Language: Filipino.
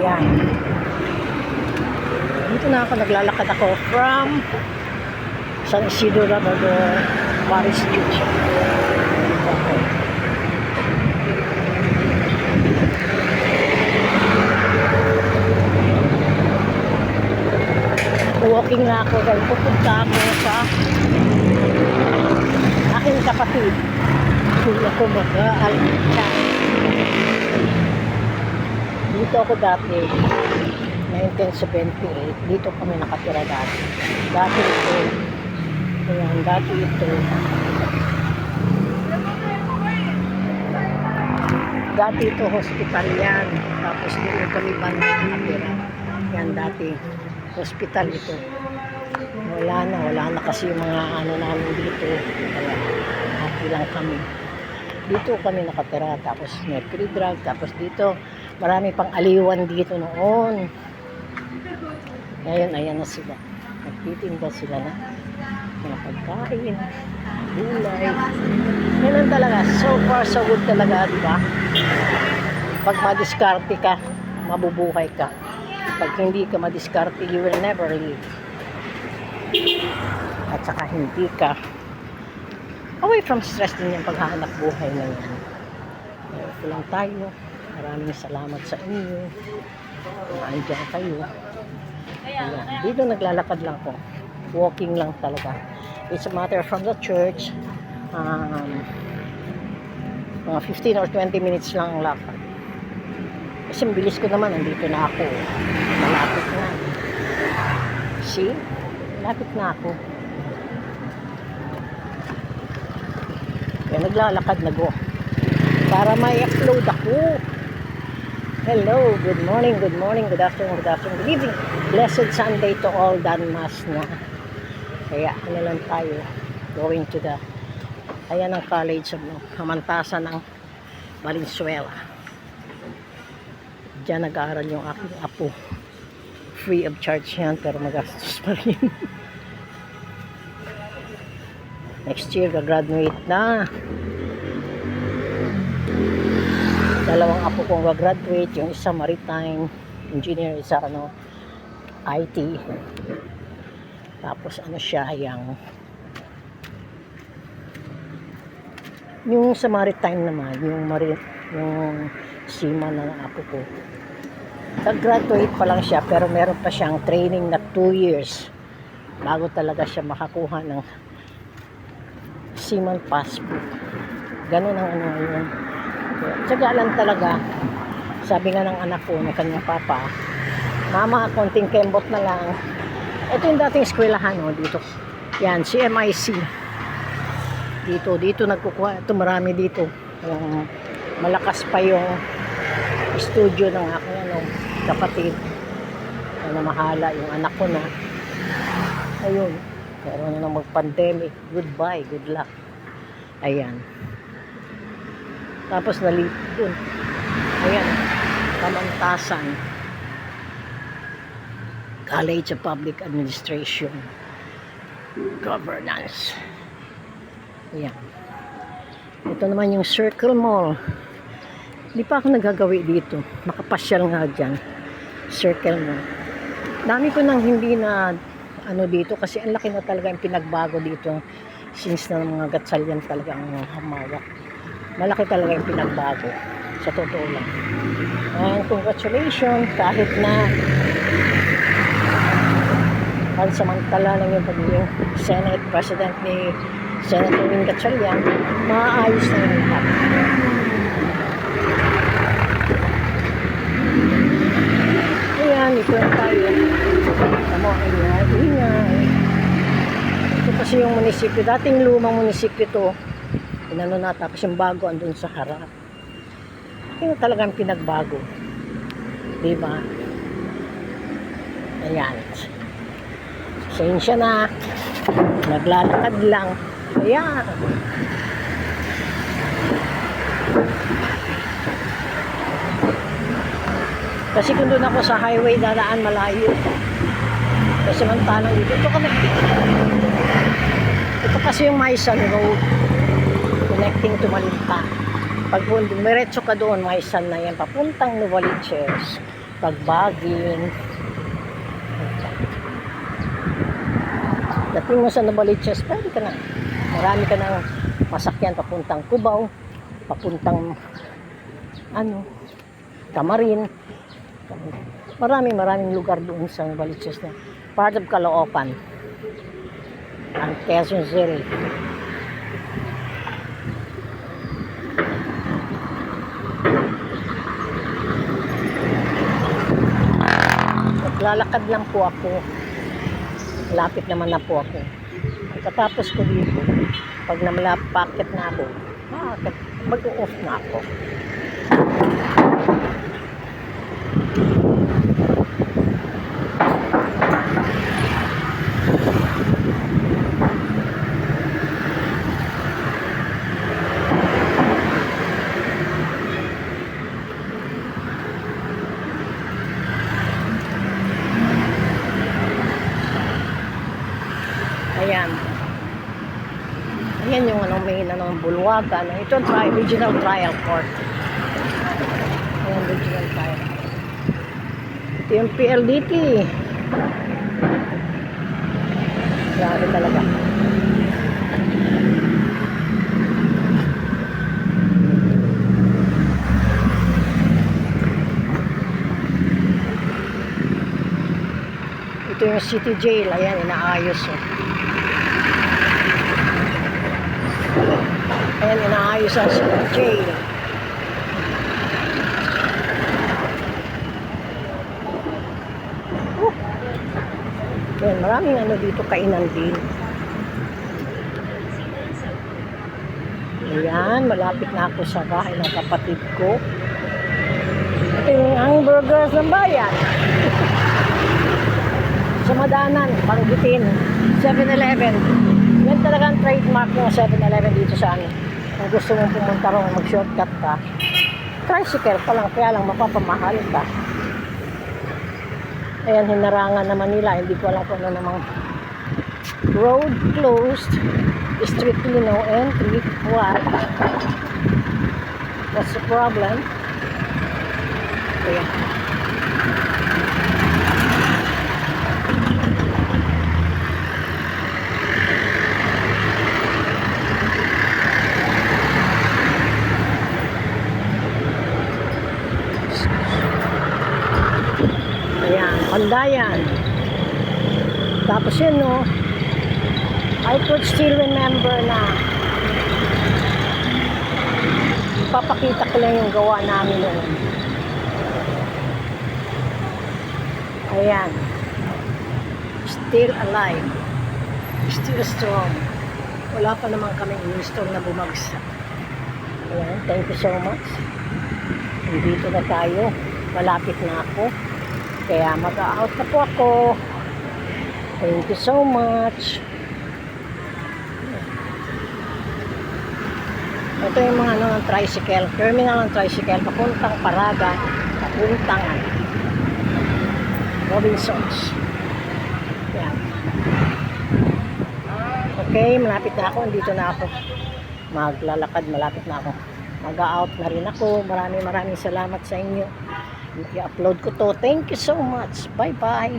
Ayan. Dito na ako, naglalakad ako from San Isidro Labrador, Paris Street. Okay. Walking na ako dahil pupunta ako sa aking kapatid. Kung ako mag-aalita. Dito ako dati, 1978. Dito kami nakatira dati. Dati ito. Ayan, dati ito. Dati ito hospital yan. Tapos dito kami banda nakatira. Yan dati. Hospital ito. Wala na kasi yung mga ano namin dito. Kaya happy lang kami. Dito kami nakatira. Tapos may free drug. Tapos dito marami pang aliwan dito noon. Ngayon, ayan na sila. Nagtitinda sila na mga pagkain, gulay. Ganun talaga. So far, so good talaga, di ba? Pag madiskarte ka, mabubuhay ka. Pag hindi ka madiskarte, you will never live. At saka hindi ka away from stress din yung paghahanap buhay na yan. Ito lang tayo. Maraming salamat sa inyo. Andiyan kayo. Ayan. Dito naglalakad lang ko. Walking lang talaga. It's a matter from the church. Mga 15 or 20 minutes lang ang lakad. Kasi bilis ko naman. Nandito na ako. Malapit na. See? Malapit na ako. Kaya naglalakad na go. Para may upload ako. Hello, good morning, good afternoon, good evening. Blessed Sunday to all done mass na. Kaya ano lang tayo, going to the, ayan ang college of Hamantasan ng Valenzuela. Diyan nag-aaral yung aking apo. Free of charge yan, pero magastos pa rin. Next year, gagraduate na. Dalawang apo kong gagraduate, yung isa maritime engineer, isa IT. Tapos siya yung sa maritime naman, yung seaman ng apo ko. Nag-graduate pa lang siya, pero meron pa siyang training na 2 years bago talaga siya makakuha ng seaman passport. Ganun ang yun. Tsaga lang talaga. Sabi nga ng anak ko, ng kanyang papa, mama, konting kembot na lang. Ito yung dating eskwelahan, dito. Yan, CMIC. Dito nagkukuha. Ito marami dito. Malakas pa yung studio ng aking kapatid. Mahala yung anak ko na. Ayun. Pero na mag-pandemic. Goodbye, good luck. Ayan. Tapos nalipon. Ayan. Hamantasan. College of Public Administration. Governance. Ayan. Ito naman yung Circle Mall. Hindi pa ako nagagawi dito. Makapasyal nga dyan. Circle Mall. Dami ko nang hindi na dito kasi ang laki na talaga yung pinagbago dito since na mga gatsalyan talaga ang hamawak. Malaki talaga yung pinagbago sa totoo lang. And congratulations kahit na pansamantala lang yung pagiging Senate President ni Senator Win Gatchalian, maayos na yung lahat. Ayan, ito na tayo. Tama, ingay. Ito kasi yung munisipyo. Dating lumang munisipyo to. Na tapos yung bago andun sa harap. Yung talagang pinagbago. Diba? Ayan. Pasensya na. Naglalakad lang. Ayan. Kasi kung doon ako sa highway dadaan malayo. Kasi mantalang dito. Ito kasi yung Maisan Road. Connecting to Malinta. Pag diretso ka doon, Maisan na yan. Papuntang Novaliches. pagbaging. Dating mo sa Novaliches, pwede ka na. Marami ka ng masakyan papuntang Cubao, papuntang Camarin. Maraming lugar doon sa Novaliches na part of Caloocan ang Quezon City. Naglalakad lang po ako. Lapit naman na po ako. Pagkatapos ko dito, pag namalapakit na ako, mag-off na ako. Ayan. Ayan yung may bulwagan. Ito ang regional trial court. Ayan, regional trial. Ito yung PLDT. Grabe talaga. Ito yung city jail. Ayan, inaayos. Ayan, inaayos ang city jail. Ayan, maraming dito kainan din. Ayan, malapit na ako sa bahay ng kapatid ko. Ito yung hamburgers ng bayan. Sa Madanan, Panggitin, 7-Eleven. Yan talagang trademark ng 7-Eleven dito sa amin. Kung gusto mong pumunta ron, mag-shortcut ka, tricycle pa lang, kaya lang mapapamahal ka. Ayan, hinarangan naman nila. Hindi ko alam kung ano namang road closed, strictly no entry. What? What's the problem? Ayan. Pandayan. Tapos yun, no, I could still remember na papakita ko lang yung gawa namin noon. Ayan. Still alive. Still strong. Wala pa naman kaming install na bumagsak. Ayan. Thank you so much. Dito na tayo. Malapit na ako. Kaya mag-out na po ako. Thank you so much. Ito yung mga ng tricycle. Terminal ng tricycle. Papuntang Paraga. Papuntang Robinsons. Yan. Okay, malapit na ako. Dito na ako. Maglalakad. Malapit na ako. Mag-out na rin ako. Maraming salamat sa inyo. I-upload ko to. Thank you so much. Bye-bye.